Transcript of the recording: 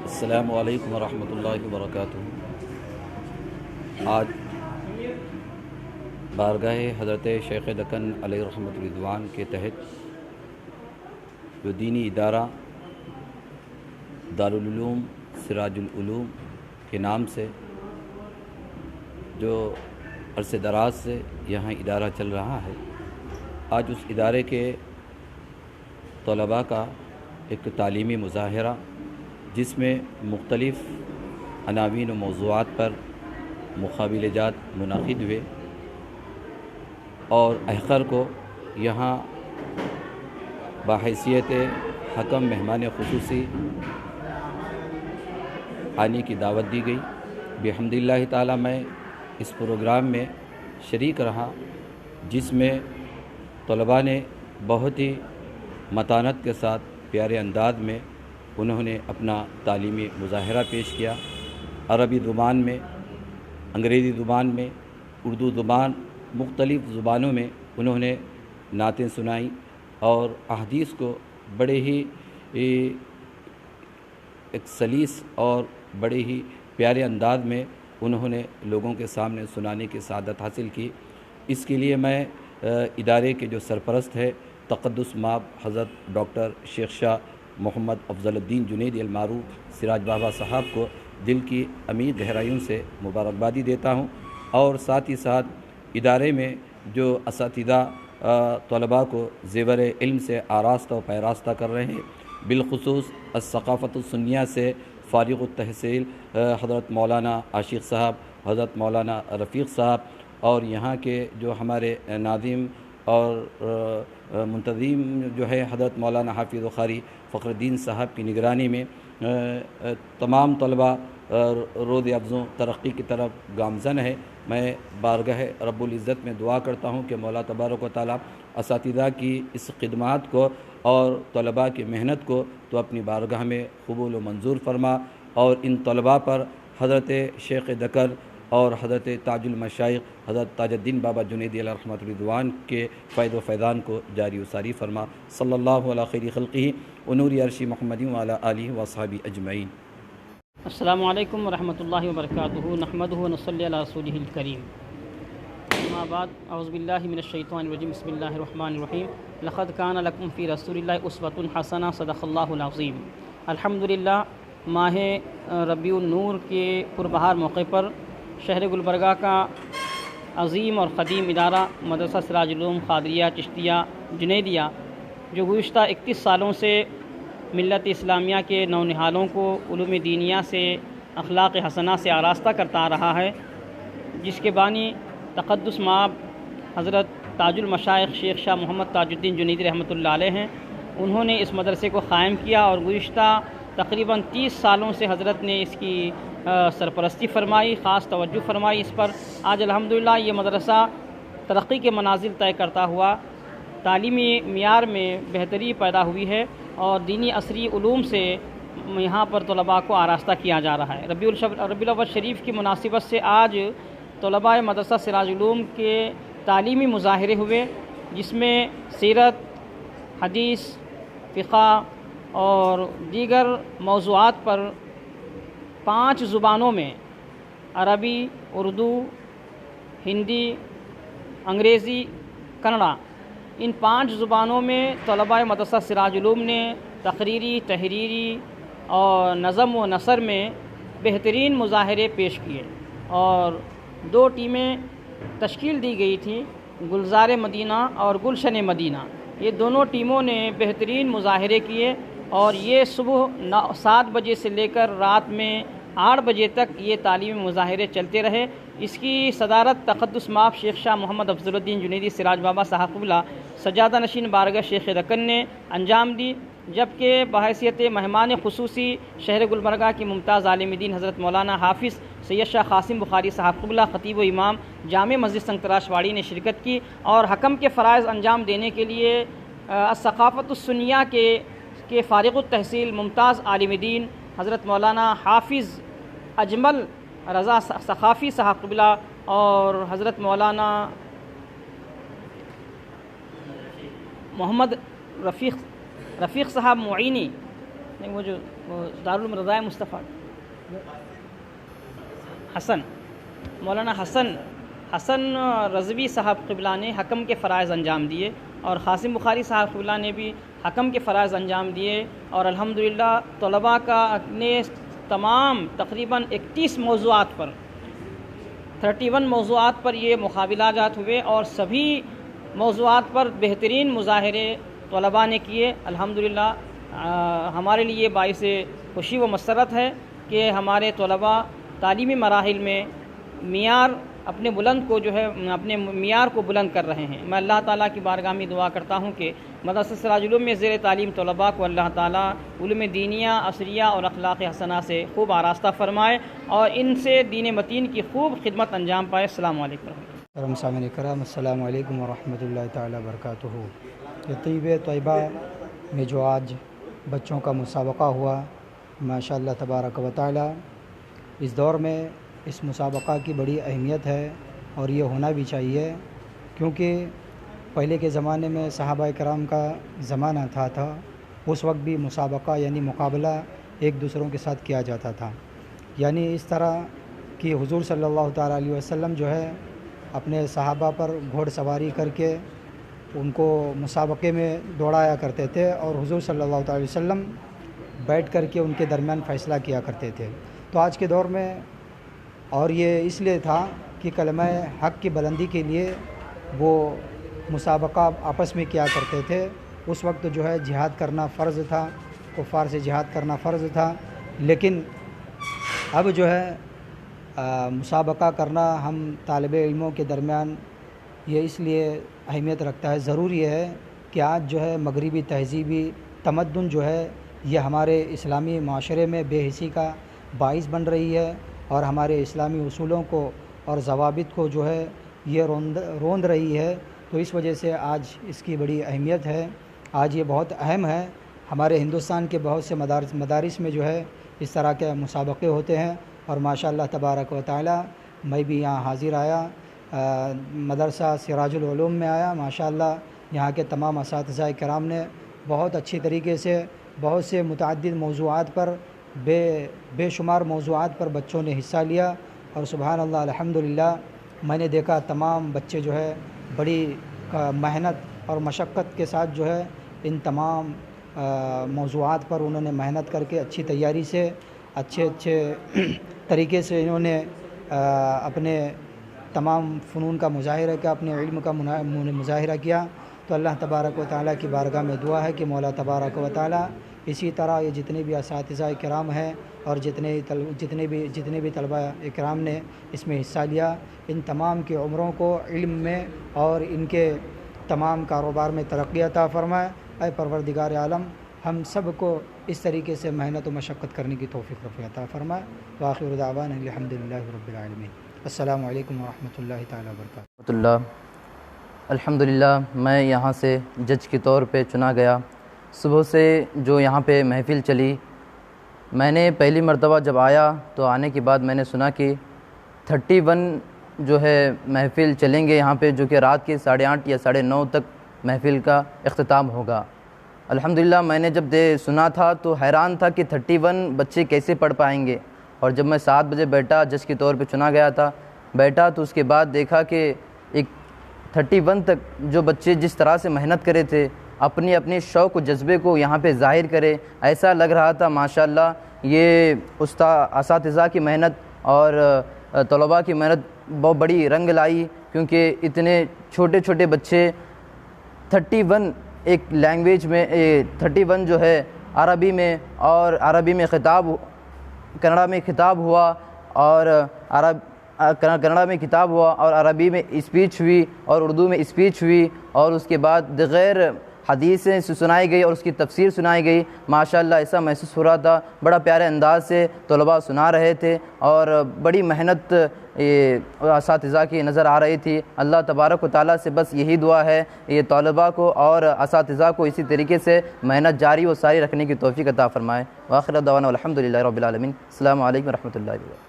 السلام علیکم ورحمۃ اللہ وبرکاتہ۔ آج بارگاہ حضرت شیخ دکن علیہ رحمۃ رضوان کے تحت جو دینی ادارہ دارالعلوم سراج العلوم کے نام سے جو عرصے دراز سے یہاں ادارہ چل رہا ہے، آج اس ادارے کے طلباء کا ایک تعلیمی مظاہرہ جس میں مختلف عناوین و موضوعات پر مقابلہ جات منعقد ہوئے، اور احقر کو یہاں بحیثیت حکم مہمان خصوصی آنے کی دعوت دی گئی۔ بحمد اللہ تعالی میں اس پروگرام میں شریک رہا، جس میں طلباء نے بہت ہی متانت کے ساتھ پیارے انداز میں انہوں نے اپنا تعلیمی مظاہرہ پیش کیا۔ عربی زبان میں، انگریزی زبان میں، اردو زبان، مختلف زبانوں میں انہوں نے نعتیں سنائیں اور احادیث کو بڑے ہی ایک سلیس اور بڑے ہی پیارے انداز میں انہوں نے لوگوں کے سامنے سنانے کی سعادت حاصل کی۔ اس کے لیے میں ادارے کے جو سرپرست ہے تقدس مآب حضرت ڈاکٹر شیخ شاہ محمد افضل الدین جنیدی المعروف سراج بابا صاحب کو دل کی عمیق گہرائیوں سے مبارکبادی دیتا ہوں، اور ساتھ ہی ساتھ ادارے میں جو اساتذہ طلباء کو زیور علم سے آراستہ و پیراستہ کر رہے ہیں، بالخصوص الثقافت السنیہ سے فارغ التحصیل حضرت مولانا عاشق صاحب، حضرت مولانا رفیق صاحب، اور یہاں کے جو ہمارے ناظم اور منتظم جو ہے حضرت مولانا حافظ وقاری فخر الدین صاحب کی نگرانی میں تمام طلباء روز افزوں ترقی کی طرف گامزن ہے۔ میں بارگاہ رب العزت میں دعا کرتا ہوں کہ مولا تبارک و تعالی اساتذہ کی اس خدمات کو اور طلباء کی محنت کو تو اپنی بارگاہ میں قبول و منظور فرما، اور ان طلباء پر حضرت شیخ دکن اور حضرت تاج المشائخ حضرت تاج الدین بابا جنیدی علیہ رحمۃ رضوان کے فیض و فیضان کو جاری و ساری فرما۔ صلی اللہ علیہ خیر خلقہ ونور عرش محمد وعلی آلہ واصحابہ اجمعین۔ السلام علیکم ورحمۃ اللہ وبرکاتہ، نحمدہ ونصلی علی رسولہ الکریم، اما بعد، اعوذ باللہ من الشیطان الرجیم، بسم اللہ الرحمن الرحیم۔ لقد کان لکم فی رسول اللہ اسوۃ حسنہ، صدق اللہ العظیم۔ الحمدللہ، ماہ ربیع النور کے پربہار موقع پر شہر گلبرگہ کا عظیم اور قدیم ادارہ مدرسہ سراج العلوم قادریہ چشتیہ جنیدیہ، جو گزشتہ 31 سالوں سے ملت اسلامیہ کے نونہالوں کو علوم دینیہ سے، اخلاق حسنہ سے آراستہ کرتا آ رہا ہے، جس کے بانی تقدس مآب حضرت تاج المشائخ شیخ شاہ محمد تاج الدین جنیدی رحمۃ اللہ علیہ ہیں، انہوں نے اس مدرسے کو قائم کیا، اور گزشتہ تقریباً 30 سالوں سے حضرت نے اس کی سرپرستی فرمائی، خاص توجہ فرمائی اس پر۔ آج الحمدللہ یہ مدرسہ ترقی کے منازل طے کرتا ہوا تعلیمی معیار میں بہتری پیدا ہوئی ہے، اور دینی عصری علوم سے یہاں پر طلباء کو آراستہ کیا جا رہا ہے۔ ربیع الاول شریف کی مناسبت سے آج طلباء مدرسہ سراج العلوم کے تعلیمی مظاہرے ہوئے، جس میں سیرت، حدیث، فقہ اور دیگر موضوعات پر 5 زبانوں میں عربی، اردو، ہندی، انگریزی، کنڑا، ان 5 زبانوں میں طلباء مدرسہ سراج العلوم نے تقریری، تحریری اور نظم و نثر میں بہترین مظاہرے پیش کیے، اور 2 ٹیمیں تشکیل دی گئی تھیں، گلزار مدینہ اور گلشن مدینہ۔ یہ دونوں ٹیموں نے بہترین مظاہرے کیے، اور یہ صبح 7 بجے سے لے کر رات میں 8 بجے تک یہ تعلیمی مظاہرے چلتے رہے۔ اس کی صدارت تقدس مآب شیخ شاہ محمد افضل الدین جنیدی سراج بابا صاحب قبلہ سجادہ نشین بارگاہ شیخ دکن نے انجام دی، جبکہ بحیثیت مہمان خصوصی شہر گلبرگہ کی ممتاز عالم دین حضرت مولانا حافظ سید شاہ قاسم بخاری صاحب قبلہ خطیب و امام جامع مسجد سنگتراش واڑی نے شرکت کی، اور حکم کے فرائض انجام دینے کے لیے الثقافت السنیہ کے فارغ التحصیل ممتاز عالم دین حضرت مولانا حافظ اجمل رضا ثقافی صاحب قبلہ اور حضرت مولانا محمد رفیق صاحب معینی، وہ جو دارالعلوم رضائے مصطفیٰ حسن مولانا حسن رضوی صاحب قبلہ نے حکم کے فرائض انجام دیے، اور قاسم بخاری صاحب قبلہ نے بھی حکم کے فرائض انجام دیے، اور الحمدللہ طلباء کا نے تمام تقریباً 31 موضوعات پر 31 موضوعات پر یہ مقابلہ جات ہوئے، اور سبھی موضوعات پر بہترین مظاہرے طلباء نے کیے۔ الحمدللہ ہمارے لیے باعث خوشی و مسرت ہے کہ ہمارے طلباء تعلیمی مراحل میں معیار اپنے معیار کو بلند کر رہے ہیں۔ میں اللہ تعالیٰ کی بارگاہ میں دعا کرتا ہوں کہ مدرسہ سراج العلوم میں زیر تعلیم طلباء کو اللہ تعالیٰ علوم دینیہ، عصریہ اور اخلاق حسنہ سے خوب آراستہ فرمائے، اور ان سے دین متین کی خوب خدمت انجام پائے۔ السلام علیکم ورحمۃ اللہ۔ سامعین کرام، السلام علیکم ورحمۃ اللہ تعالیٰ وبرکاتہ۔ یہ طیب طیبہ میں جو آج بچوں کا مسابقہ ہوا، ماشاء اللہ تبارک و تعالیٰ، اس دور میں اس مسابقہ کی بڑی اہمیت ہے، اور یہ ہونا بھی چاہیے، کیونکہ پہلے کے زمانے میں صحابہ کرام کا زمانہ تھا اس وقت بھی مسابقہ یعنی مقابلہ ایک دوسروں کے ساتھ کیا جاتا تھا، یعنی اس طرح کہ حضور صلی اللہ تعالیٰ علیہ وسلم جو ہے اپنے صحابہ پر گھوڑ سواری کر کے ان کو مسابقے میں دوڑایا کرتے تھے، اور حضور صلی اللہ تعالیٰ علیہ وسلم بیٹھ کر کے ان کے درمیان فیصلہ کیا کرتے تھے۔ تو آج کے دور میں، اور یہ اس لیے تھا کہ کلمہ حق کی بلندی کے لیے وہ مسابقہ آپس میں کیا کرتے تھے۔ اس وقت جو ہے جہاد کرنا فرض تھا، کفار سے جہاد کرنا فرض تھا، لیکن اب جو ہے مسابقہ کرنا ہم طالب علموں کے درمیان یہ اس لیے اہمیت رکھتا ہے، ضروری ہے کہ آج جو ہے مغربی تہذیبی تمدن جو ہے یہ ہمارے اسلامی معاشرے میں بے حسی کا باعث بن رہی ہے، اور ہمارے اسلامی اصولوں کو اور ضوابط کو جو ہے یہ روند رہی ہے۔ تو اس وجہ سے آج اس کی بڑی اہمیت ہے، آج یہ بہت اہم ہے۔ ہمارے ہندوستان کے بہت سے مدارس میں جو ہے اس طرح کے مسابقے ہوتے ہیں، اور ماشاء اللہ تبارک و تعالی میں بھی یہاں حاضر آیا، مدرسہ سراج العلوم میں آیا۔ ماشاء اللہ یہاں کے تمام اساتذہ کرام نے بہت اچھی طریقے سے بہت سے متعدد موضوعات پر بے شمار موضوعات پر بچوں نے حصہ لیا، اور سبحان اللہ الحمدللہ میں نے دیکھا تمام بچے جو ہے بڑی محنت اور مشقت کے ساتھ جو ہے ان تمام موضوعات پر انہوں نے محنت کر کے اچھی تیاری سے اچھے طریقے سے انہوں نے اپنے تمام فنون کا مظاہرہ کیا، اپنے علم کا مظاہرہ کیا۔ تو اللہ تبارک و تعالیٰ کی بارگاہ میں دعا ہے کہ مولا تبارک و تعالیٰ اسی طرح یہ جتنے بھی اساتذہ کرام ہیں اور جتنے بھی طلبہ کرام نے اس میں حصہ لیا، ان تمام کی عمروں کو علم میں اور ان کے تمام کاروبار میں ترقی عطا فرمائے۔ اے پروردگار عالم، ہم سب کو اس طریقے سے محنت و مشقت کرنے کی توفیق عطا فرمائے۔ وآخر دعوانا الحمدللہ رب العالمین۔ السلام علیکم ورحمۃ اللہ تعالیٰ وبرکاتہ۔ الحمدللہ میں یہاں سے جج کے طور پہ چنا گیا۔ صبح سے جو یہاں پہ محفل چلی، میں نے پہلی مرتبہ جب آیا تو آنے کے بعد میں نے سنا کہ 31 جو ہے محفل چلیں گے یہاں پہ، جو کہ رات کے 8:30 یا 9:30 تک محفل کا اختتام ہوگا۔ الحمدللہ میں نے جب سنا تھا تو حیران تھا کہ 31 بچے کیسے پڑھ پائیں گے، اور جب میں 7 بجے بیٹھا، جج کے طور پہ چنا گیا تھا، بیٹھا تو اس کے بعد دیکھا کہ ایک 31 تک جو بچے جس طرح سے محنت کرے تھے، اپنی شوق و جذبے کو یہاں پہ ظاہر کرے، ایسا لگ رہا تھا ماشاءاللہ یہ اساتذہ کی محنت اور طلباء کی محنت بہت بڑی رنگ لائی، کیونکہ اتنے چھوٹے چھوٹے بچے 31 ایک لینگویج میں 31 جو ہے عربی میں، اور عربی میں خطاب، کنڑا میں خطاب ہوا، اور کنڑا میں خطاب ہوا، اور عربی میں اسپیچ ہوئی، اور اردو میں اسپیچ ہوئی، اور اس کے بعد دیگر حدیثیں سنائی گئی اور اس کی تفسیر سنائی گئی۔ ماشاءاللہ ایسا محسوس ہو رہا تھا، بڑا پیارے انداز سے طلباء سنا رہے تھے، اور بڑی محنت اساتذہ کی نظر آ رہی تھی۔ اللہ تبارک و تعالیٰ سے بس یہی دعا ہے، یہ طلباء کو اور اساتذہ کو اسی طریقے سے محنت جاری و ساری رکھنے کی توفیق عطا فرمائے۔ وآخر دعوانا الحمدللہ رب العالمین۔ السلام علیکم ورحمۃ اللہ وبرکاتہ۔